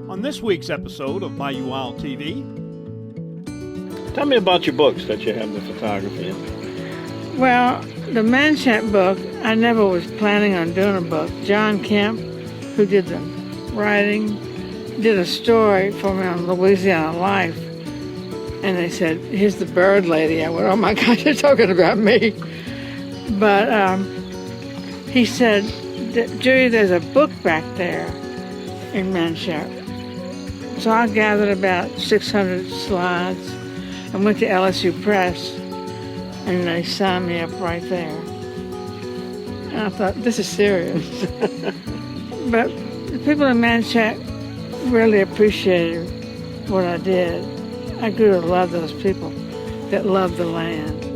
On this week's episode of Bayou Wild TV. Tell me about your books that you have the photography in. Well, the Manchac book, I never was planning on doing a book. John Kemp, who did the writing, did a story for me on Louisiana Life. And they said, here's the bird lady. I went, oh my God, you're talking about me. But he said, Judy, there's a book back there in Manchac. So I gathered about 600 slides and went to LSU Press, and they signed me up right there. And I thought, this is serious. But the people in Manchac really appreciated what I did. I grew to love those people that love the land.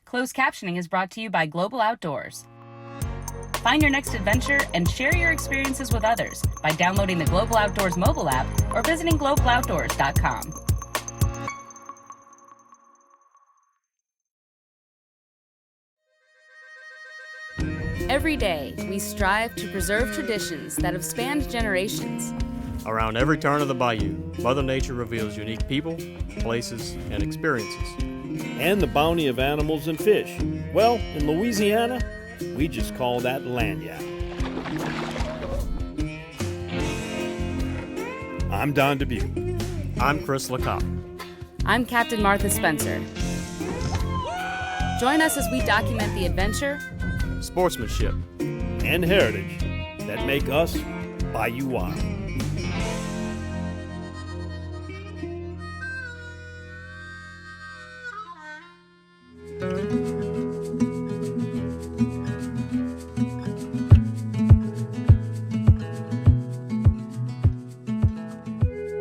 Closed captioning is brought to you by Global Outdoors. Find your next adventure and share your experiences with others by downloading the Global Outdoors mobile app or visiting globaloutdoors.com. Every day, we strive to preserve traditions that have spanned generations. Around every turn of the bayou, Mother Nature reveals unique people, places, and experiences. And the bounty of animals and fish. Well, in Louisiana, we just call that lagniappe. I'm Don Dubuque. I'm Chris LeCoq. I'm Captain Martha Spencer. Join us as we document the adventure, Sportsmanship, and heritage that make us Bayou Wild.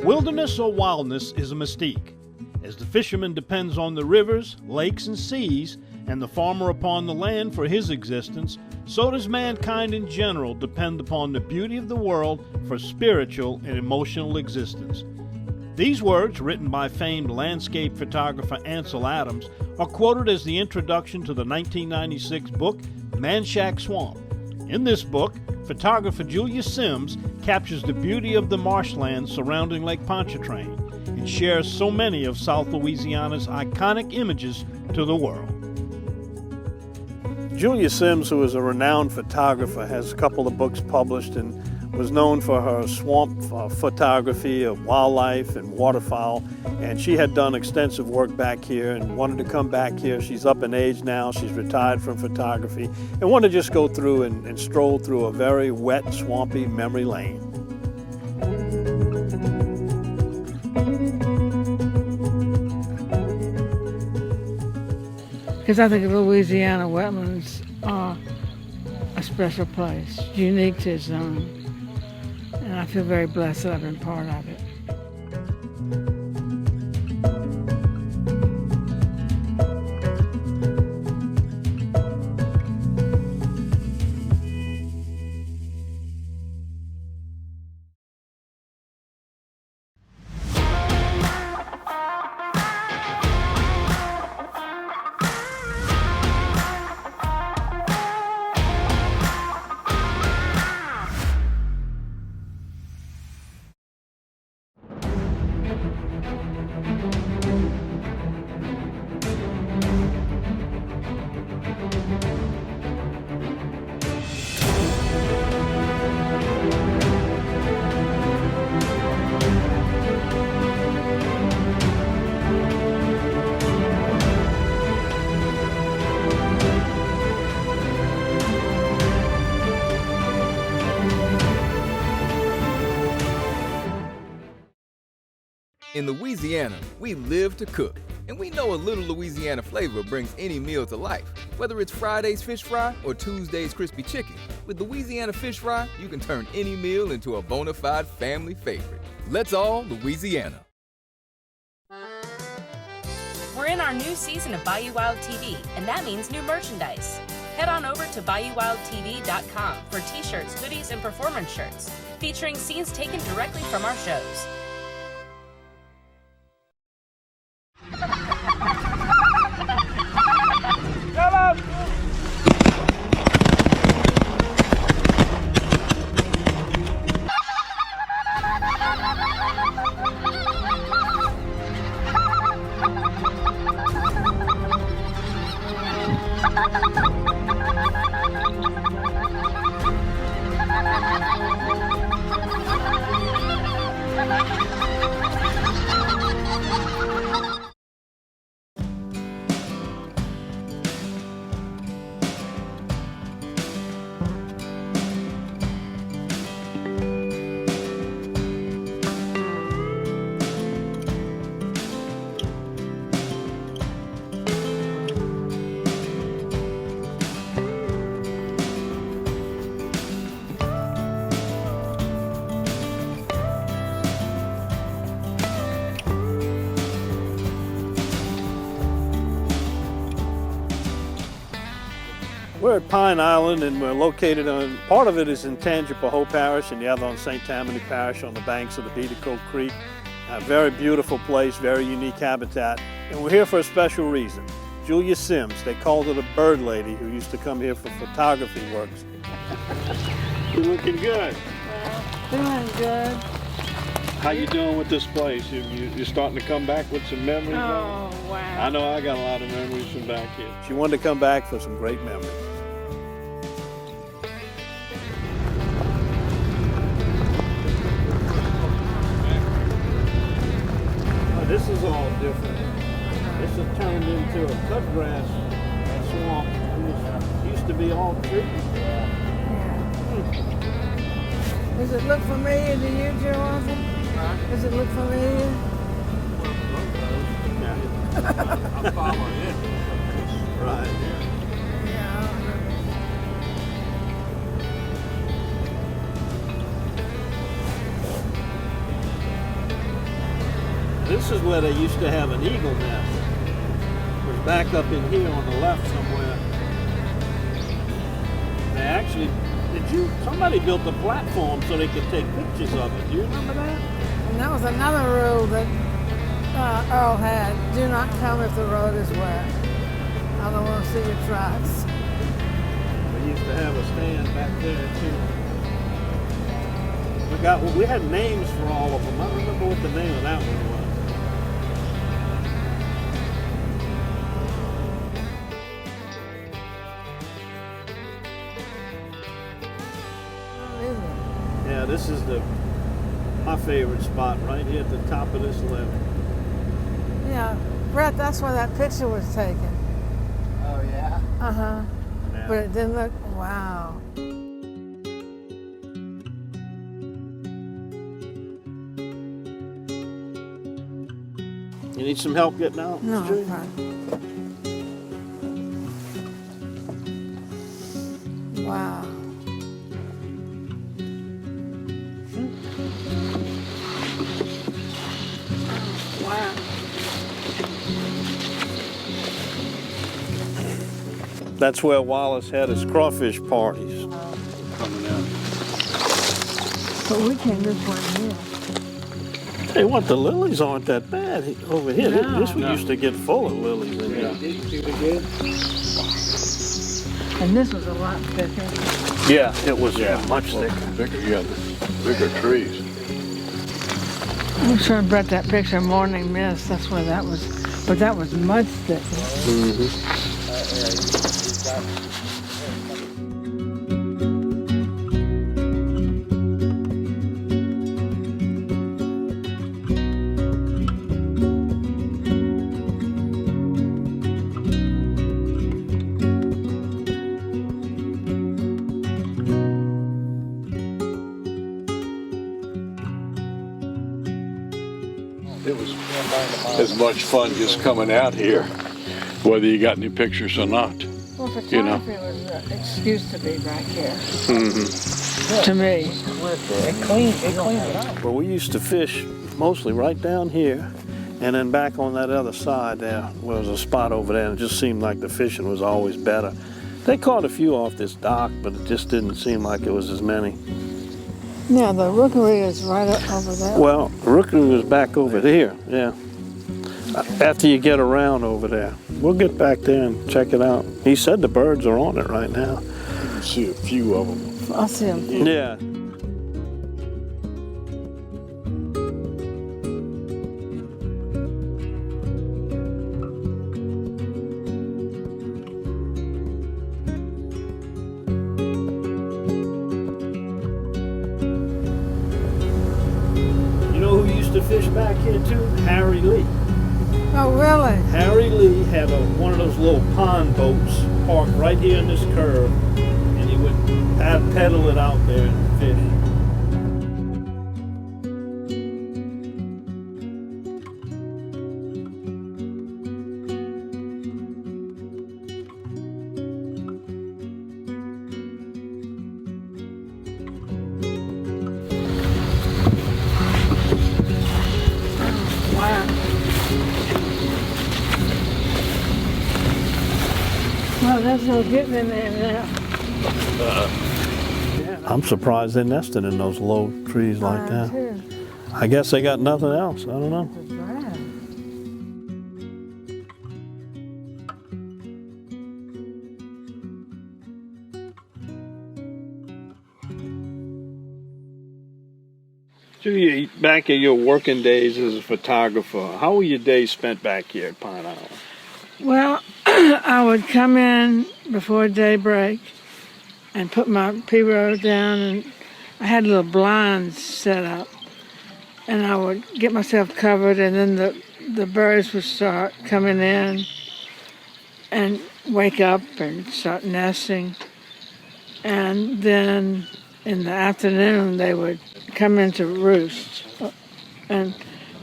Wilderness or wildness is a mystique. As the fisherman depends on the rivers, lakes, and seas, and the farmer upon the land for his existence, so does mankind in general depend upon the beauty of the world for spiritual and emotional existence. These words, written by famed landscape photographer Ansel Adams, are quoted as the introduction to the 1996 book Manchac Swamp. In this book, photographer Julia Sims captures the beauty of the marshlands surrounding Lake Pontchartrain and shares so many of South Louisiana's iconic images to the world. Julia Sims, who is a renowned photographer, has a couple of books published and was known for her swamp photography of wildlife and waterfowl. And she had done extensive work back here and wanted to come back here. She's up in age now. She's retired from photography and wanted to just go through and stroll through a very wet, swampy memory lane. Because I think Louisiana wetlands are a special place, unique to its own. And I feel very blessed that I've been part of it. In Louisiana, we live to cook, and we know a little Louisiana flavor brings any meal to life. Whether it's Friday's fish fry or Tuesday's crispy chicken, with Louisiana fish fry, you can turn any meal into a bona fide family favorite. Let's all Louisiana. We're in our new season of Bayou Wild TV, and that means new merchandise. Head on over to BayouWildTV.com for t-shirts, hoodies, and performance shirts, featuring scenes taken directly from our shows. We're at Pine Island, and we're located on, part of it is in Tangipahoa Parish and the other on St. Tammany Parish on the banks of the Beatico Creek. A very beautiful place, very unique habitat, and we're here for a special reason. Julia Sims, they called her the bird lady, who used to come here for photography works. You're looking good. Doing good. How you doing with this place? You're starting to come back with some memories? Oh, wow. I know I got a lot of memories from back here. She wanted to come back for some great memories. This is all different. This has turned into a cutgrass swamp. It used to be all trees. Does it look familiar to you, Jonathan? Does it look familiar? I'm following it. Right. Yeah. This is where they used to have an eagle nest. It was back up in here on the left somewhere. They actually, somebody built a platform so they could take pictures of it. Do you remember that? And that was another rule that Earl had. Do not come if the road is wet. I don't want to see your tracks. We used to have a stand back there too. We had names for all of them. I don't remember what the name of that one was. Yeah, this is my favorite spot right here at the top of this levee. Yeah, Brett, that's where that picture was taken. Oh, yeah? Uh-huh. Yeah. But it didn't look, wow. You need some help getting out? No, Stu? fine. Wow. Wow. That's where Wallace had his crawfish parties. Coming out. But we came this way here. Hey, what, the lilies aren't that bad over here. No. This one used to get full of lilies in here. And this was a lot thicker. Yeah, it was much thicker. Bigger trees. I'm showing Brett that picture, Morning Mist. That's where that was. But that was much thicker. It was as much fun just coming out here, whether you got any pictures or not. Well, You know. photography was an excuse to be back here. To me. It cleaned it up. Well, we used to fish mostly right down here, and then back on that other side there was a spot over there, and it just seemed like the fishing was always better. They caught a few off this dock, but it just didn't seem like it was as many. Yeah, the rookery is right up over there. Well, rookery was back over here, yeah. After you get around over there. We'll get back there and check it out. He said the birds are on it right now. You can see a few of them. I see them. Yeah. You know who used to fish back here too? Harry Lee. Oh, really? Harry Lee had one of those little pond boats parked right here in this curve, and he would pedal it out there and fish. Well, that's no getting in there now. I'm surprised they're nesting in those low trees like that. Too. I guess they got nothing else. I don't know. It's brown. Judy, back in your working days as a photographer, how were your days spent back here at Pine Island? Well, I would come in before daybreak and put my P-roll down, and I had little blinds set up, and I would get myself covered, and then the birds would start coming in and wake up and start nesting. And then in the afternoon, they would come in to roost. And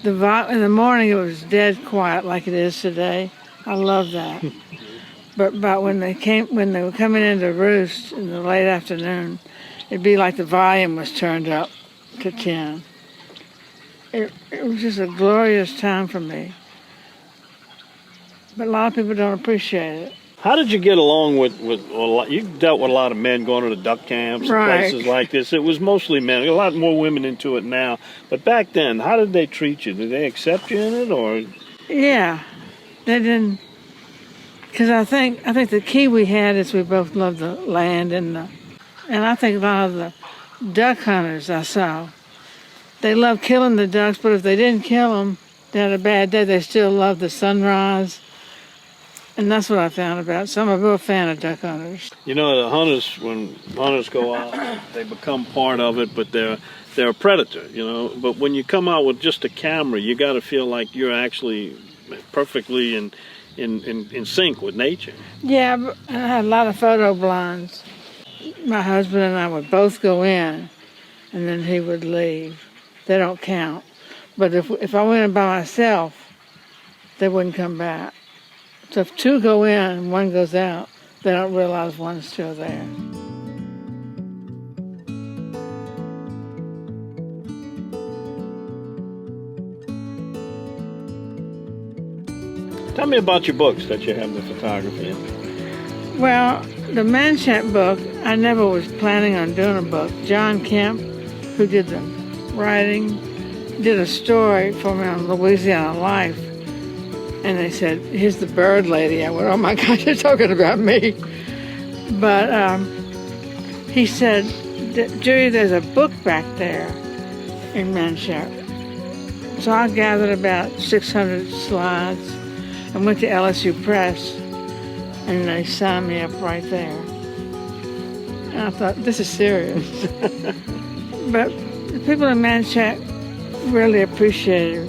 in the morning, it was dead quiet like it is today. I love that. But when they were coming in to roost in the late afternoon, it'd be like the volume was turned up to 10. It was just a glorious time for me. But a lot of people don't appreciate it. How did you get along with you dealt with a lot of men going to the duck camps and Right. places like this. It was mostly men. A lot more women into it now. But back then, how did they treat you? Did they accept you in it, or? Yeah, they didn't. Because I think the key we had is we both loved the land, and I think a lot of the duck hunters I saw, they loved killing the ducks, but if they didn't kill them, they had a bad day. They still loved the sunrise. And that's what I found about. So I'm a real fan of duck hunters. You know, the hunters, when hunters go out, they become part of it, but they're a predator, you know. But when you come out with just a camera, you got to feel like you're actually perfectly in sync with nature. Yeah, but I had a lot of photo blinds. My husband and I would both go in, and then he would leave. They don't count. But if I went in by myself, they wouldn't come back. So if two go in and one goes out, they don't realize one's still there. Tell me about your books that you have the photography in. Well, the Manshap book, I never was planning on doing a book. John Kemp, who did the writing, did a story for me on Louisiana Life. And they said, here's the bird lady. I went, oh my God, you're talking about me. But he said, Judy, there's a book back there in Manshap. So I gathered about 600 slides and went to LSU Press, and they signed me up right there. And I thought, this is serious. But the people in Manshap really appreciated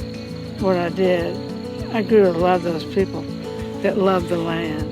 what I did. I grew to love those people that love the land.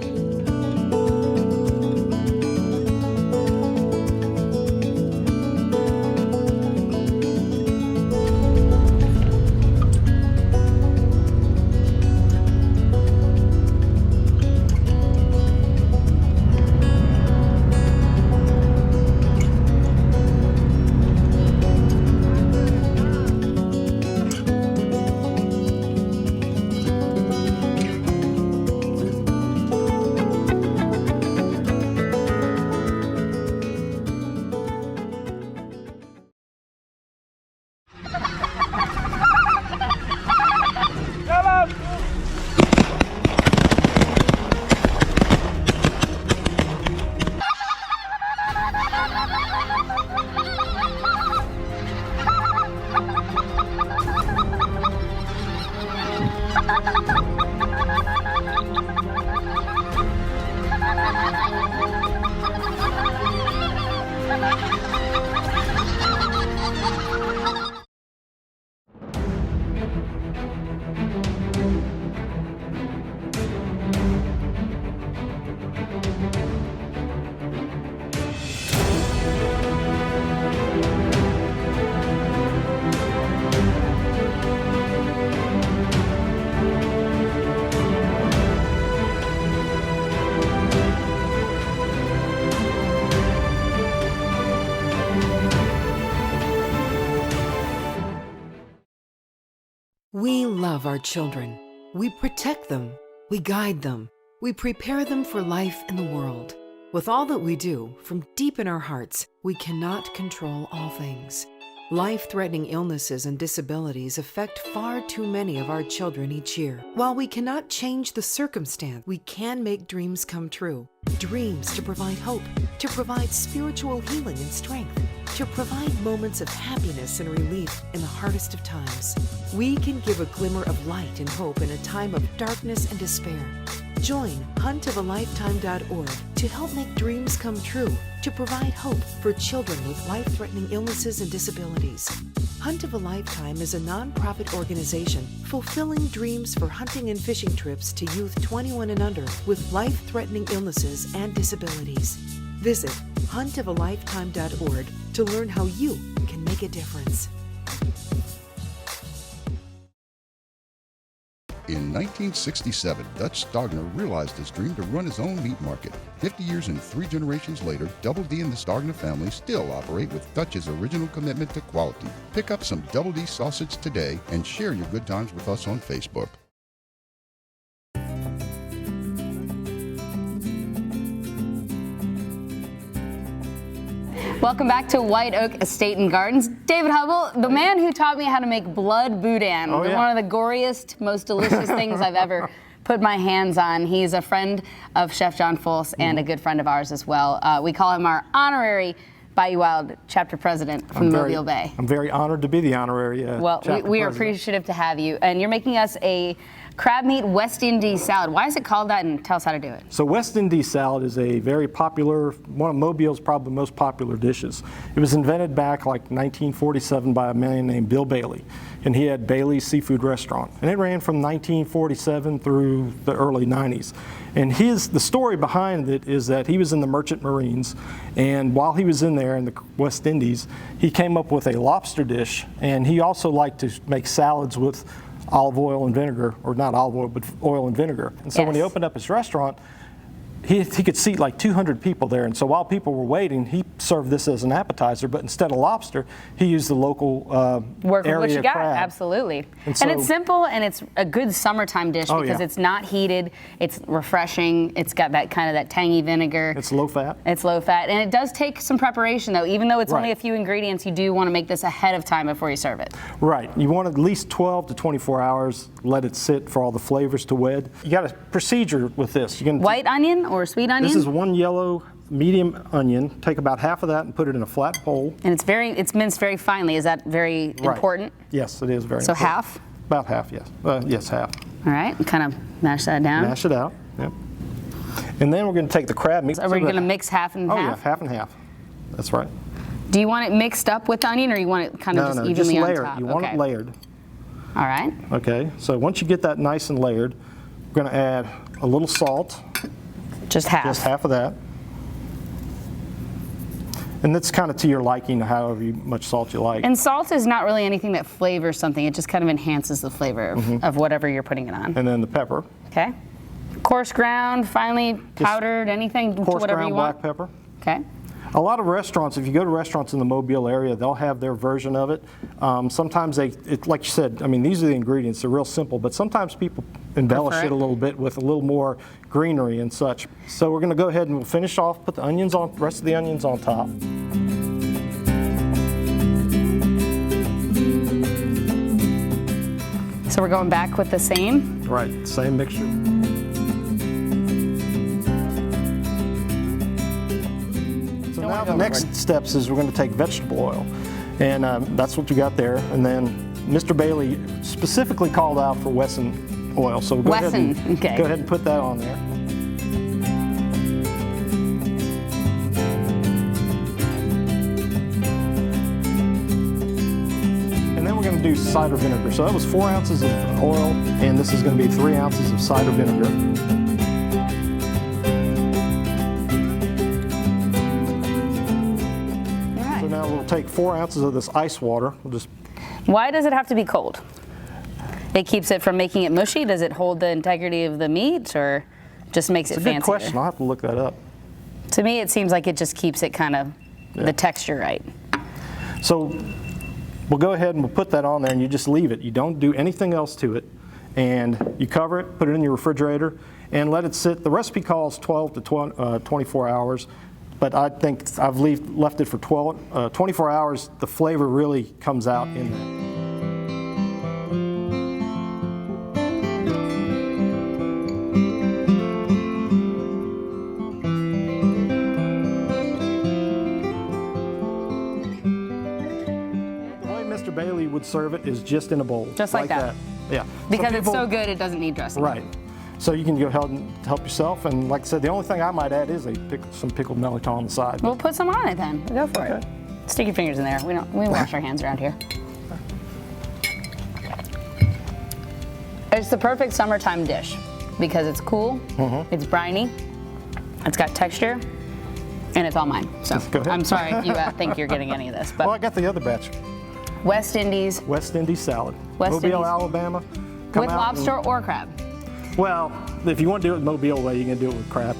We love our children. We protect them. We guide them. We prepare them for life in the world. With all that we do, from deep in our hearts, we cannot control all things. Life-threatening illnesses and disabilities affect far too many of our children each year. While we cannot change the circumstance, we can make dreams come true. Dreams to provide hope, to provide spiritual healing and strength, to provide moments of happiness and relief in the hardest of times. We can give a glimmer of light and hope in a time of darkness and despair. Join huntofalifetime.org to help make dreams come true, to provide hope for children with life-threatening illnesses and disabilities. Hunt of a Lifetime is a nonprofit organization fulfilling dreams for hunting and fishing trips to youth 21 and under with life-threatening illnesses and disabilities. Visit huntofalifetime.org to learn how you can make a difference. In 1967, Dutch Stogner realized his dream to run his own meat market. 50 years and 3 generations later, Double D and the Stogner family still operate with Dutch's original commitment to quality. Pick up some Double D sausage today and share your good times with us on Facebook. Welcome back to White Oak Estate and Gardens. David Hubbell, the man who taught me how to make blood boudin, one of the goriest, most delicious things I've ever put my hands on. He's a friend of Chef John Folse and a good friend of ours as well. We call him our honorary Bayou Wild chapter president from the Mobile Bay. I'm very honored to be the honorary chapter we are president. appreciative to have you. And you're making us a crab meat West Indies salad. Why is it called that, and tell us how to do it? So West Indies salad is a very popular, one of Mobile's probably the most popular dishes. It was invented back like 1947 by a man named Bill Bailey, and he had Bailey's Seafood Restaurant. And it ran from 1947 through the early 90s. And the story behind it is that he was in the Merchant Marines, and while he was in there in the West Indies, he came up with a lobster dish, and he also liked to make salads with olive oil and vinegar, or not olive oil, but oil and vinegar. And so when he opened up his restaurant, he could seat like 200 people there. And so while people were waiting, he served this as an appetizer, but instead of lobster, he used the local work with area what you got, crab. Absolutely. And it's simple, and it's a good summertime dish because it's not heated, it's refreshing, it's got that kind of that tangy vinegar. It's low fat. It's low fat, and it does take some preparation though. Even though it's only a few ingredients, you do want to make this ahead of time before you serve it. Right. You want at least 12 to 24 hours, let it sit for all the flavors to wed. You got a procedure with this. You're gonna white onion or sweet onion? This is one yellow medium onion. Take about half of that and put it in a flat bowl. And it's minced very finely. Is that very important? Yes, it is very important. So half? About half, yes. Yes, half. All right, kind of mash that down. Mash it out, yep. And then we're going to take the crab meat. So are we going to mix half and half? Oh yeah, half and half. That's right. Do you want it mixed up with the onion, or you want it kind of just evenly on top? You want it layered. All right. Okay, so once you get that nice and layered, we're going to add a little salt. Just half. Just half of that. And that's kind of to your liking, however much salt you like. And salt is not really anything that flavors something. It just kind of enhances the flavor of whatever you're putting it on. And then the pepper. Okay. Coarse ground, finely powdered, anything, coarse whatever ground you want. black pepper. Okay. A lot of restaurants, if you go to restaurants in the Mobile area, they'll have their version of it. Sometimes like you said, I mean, these are the ingredients. They're real simple, but sometimes people embellish it a little bit with a little more greenery and such. So we're going to go ahead and we'll finish off, put the onions on, rest of the onions on top. So we're going back with the same? Right, same mixture. So now the next steps is we're going to take vegetable oil, and that's what you got there. And then Mr. Bailey specifically called out for Wesson oil, so go ahead and put that on there. And then we're going to do cider vinegar. So that was 4 ounces of oil, and this is going to be 3 ounces of cider vinegar. Now we'll take 4 ounces of this ice water. We'll just. Why does it have to be cold? It keeps it from making it mushy? Does it hold the integrity of the meat, or just makes it fancier? That's a good question. I'll have to look that up. To me, it seems like it just keeps it kind of the texture right. So we'll go ahead and we'll put that on there, and you just leave it. You don't do anything else to it, and you cover it, put it in your refrigerator, and let it sit. The recipe calls 12 to 24 hours, but I think I've left it for 24 hours. The flavor really comes out in there. Mr. Bailey would serve it is just in a bowl. Just like that. Yeah. Because it's so good, it doesn't need dressing. Right. So you can go ahead and help yourself. And like I said, the only thing I might add is some pickled melon on the side. We'll put some on it then. Go for it. Stick your fingers in there. We wash our hands around here. It's the perfect summertime dish because it's cool, it's briny, it's got texture, and it's all mine. So I'm sorry if you think you're getting any of this. But well, I got the other batch. West Indies salad. West Mobile, Indies. Alabama. With lobster or crab? Well, if you want to do it the Mobile way, you can do it with crab.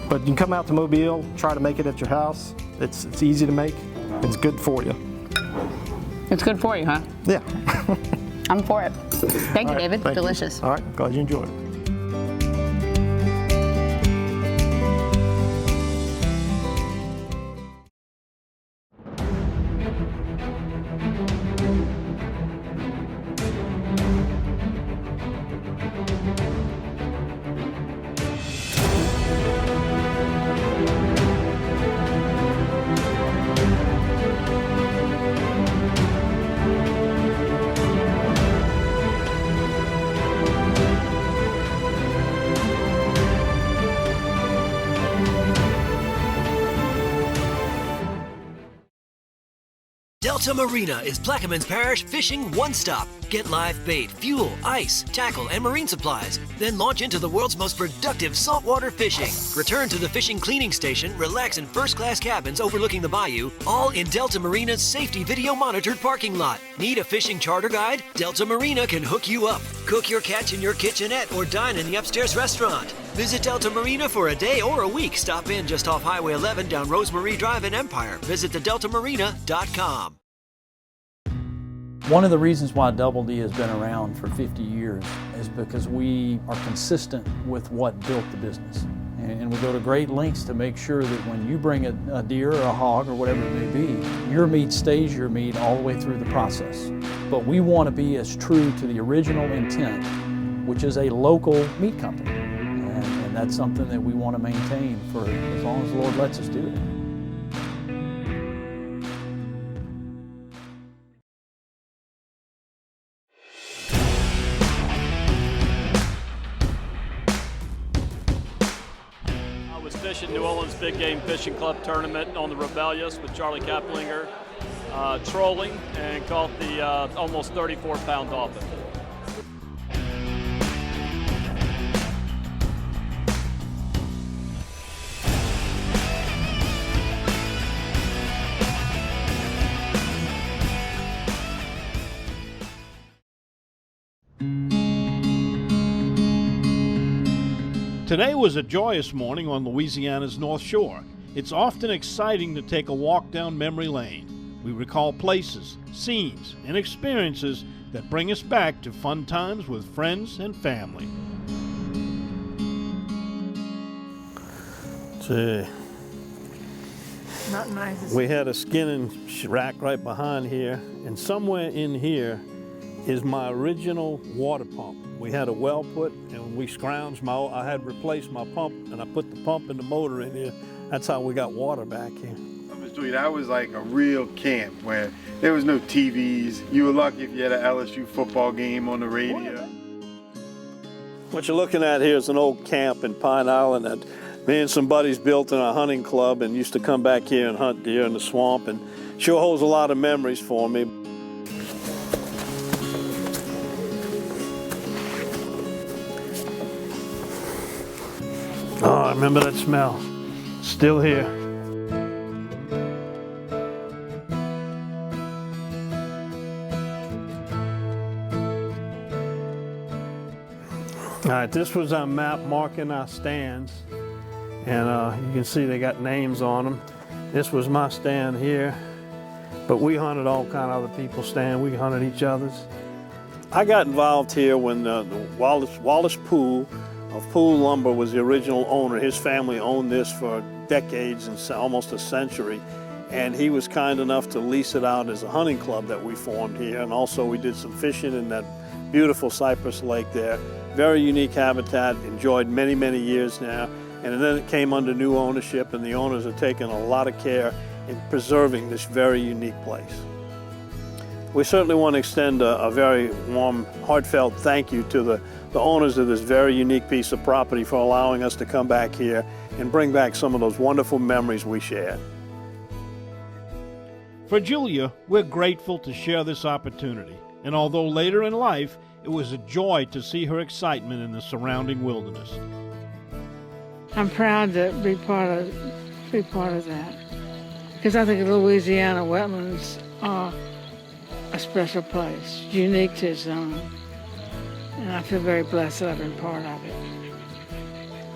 But you can come out to Mobile, try to make it at your house. It's easy to make. It's good for you. It's good for you, huh? Yeah. I'm for it. Thank you, David. Delicious. All right, glad you enjoyed it. Delta Marina is Plaquemines Parish fishing one-stop. Get live bait, fuel, ice, tackle, and marine supplies. Then launch into the world's most productive saltwater fishing. Return to the fishing cleaning station, relax in first-class cabins overlooking the bayou, all in Delta Marina's safety video-monitored parking lot. Need a fishing charter guide? Delta Marina can hook you up. Cook your catch in your kitchenette or dine in the upstairs restaurant. Visit Delta Marina for a day or a week. Stop in just off Highway 11 down Rosemary Drive in Empire. Visit thedeltamarina.com. One of the reasons why Double D has been around for 50 years is because we are consistent with what built the business. And we go to great lengths to make sure that when you bring a deer or a hog or whatever it may be, your meat stays your meat all the way through the process. But we want to be as true to the original intent, which is a local meat company. And that's something that we want to maintain for as long as the Lord lets us do it. Fishing New Orleans Big Game Fishing Club tournament on the Rebellious with Charlie Kaplinger, trolling, and caught the almost 34-pound dolphin. Today was a joyous morning on Louisiana's North Shore. It's often exciting to take a walk down memory lane. We recall places, scenes, and experiences that bring us back to fun times with friends and family. See, Not nice. we had a skinning rack right behind here, and somewhere in here is my original water pump. We had a well put, and we scrounged I had replaced my pump, and I put the pump and the motor in here. That's how we got water back here. That was like a real camp where there was no TVs. You were lucky if you had an LSU football game on the radio. What you're looking at here is an old camp in Pine Island that me and some buddies built in a hunting club and used to come back here and hunt deer in the swamp, and sure holds a lot of memories for me. Oh, I remember that smell. Still here. All right, this was our map marking our stands, and you can see they got names on them. This was my stand here, but we hunted all kind of other people's stand. We hunted each other's. I got involved here when the Wallace Pool Poole Lumber was the original owner. His family owned this for decades and almost a century. And he was kind enough to lease it out as a hunting club that we formed here. And also we did some fishing in that beautiful cypress lake there. Very unique habitat, enjoyed many, many years now. And then it came under new ownership, and the owners have taken a lot of care in preserving this very unique place. We certainly want to extend a very warm, heartfelt thank you to the owners of this very unique piece of property for allowing us to come back here and bring back some of those wonderful memories we shared. For Julia, we're grateful to share this opportunity, and although later in life, it was a joy to see her excitement in the surrounding wilderness. I'm proud to be part of that, because I think Louisiana wetlands are a special place, unique to its own, and I feel very blessed that I've been part of it.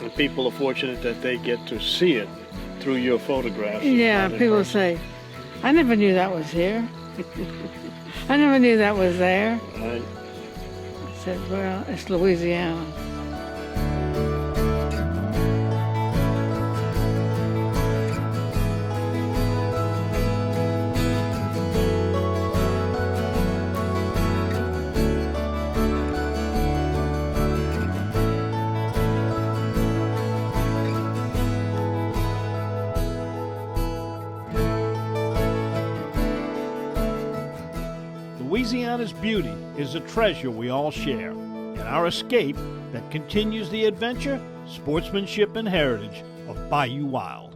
And people are fortunate that they get to see it through your photographs. Yeah, people say, I never knew that was here. I never knew that was there. Right. I said, well, it's Louisiana. Louisiana's beauty is a treasure we all share, and our escape that continues the adventure, sportsmanship, and heritage of Bayou Wild.